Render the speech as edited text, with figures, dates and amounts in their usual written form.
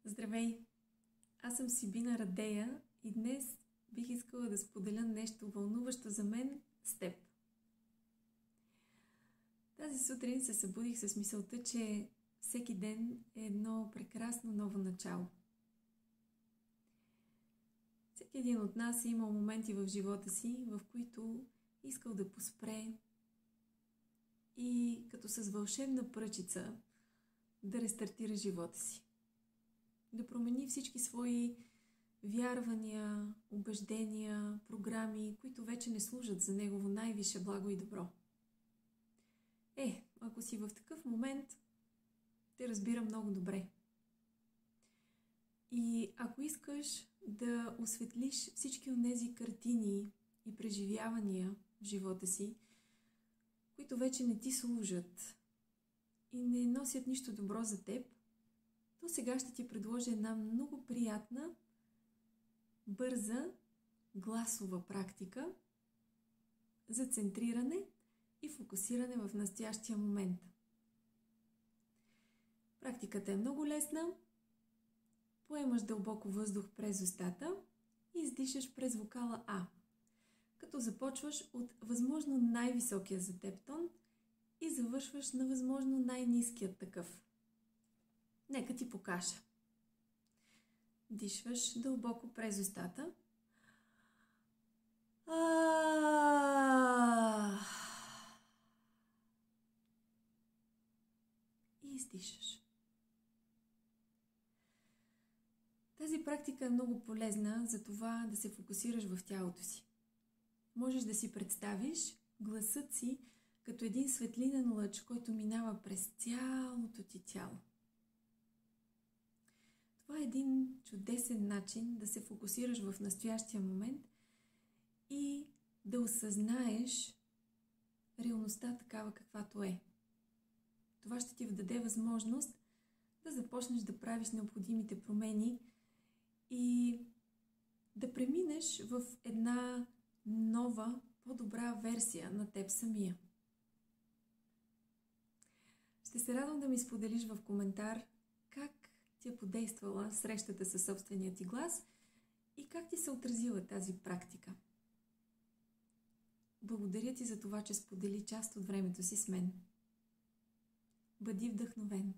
Здравей! Аз съм Сибина Радея и днес бих искала да споделя нещо вълнуващо за мен с теб. Тази сутрин се събудих с мисълта, че всеки ден е едно прекрасно ново начало. Всеки един от нас е имал моменти в живота си, в които искал да поспре и като с вълшебна пръчица да рестартира живота си. Да промени всички свои вярвания, убеждения, програми, които вече не служат за негово най-висше благо и добро. Ако си в такъв момент, те разбира много добре. И ако искаш да осветлиш всички онези картини и преживявания в живота си, които вече не ти служат и не носят нищо добро за теб, то сега ще ти предложа една много приятна, бърза, гласова практика за центриране и фокусиране в настоящия момент. Практиката е много лесна. Поемаш дълбоко въздух през устата и издишаш през вокала А, като започваш от възможно най-високия за теб тон и завършваш на възможно най-ниският такъв. Нека ти покажа. Дишваш дълбоко през устата. И издишаш. Тази практика е много полезна за това да се фокусираш в тялото си. Можеш да си представиш гласът си като един светлинен лъч, който минава през цялото ти тяло. Това е един чудесен начин да се фокусираш в настоящия момент и да осъзнаеш реалността такава каквато е. Това ще ти даде възможност да започнеш да правиш необходимите промени и да преминеш в една нова, по-добра версия на теб самия. Ще се радвам да ми споделиш в коментар как ти е подействала срещата със собствения ти глас и как ти се отразила тази практика. Благодаря ти за това, че сподели част от времето си с мен. Бъди вдъхновен!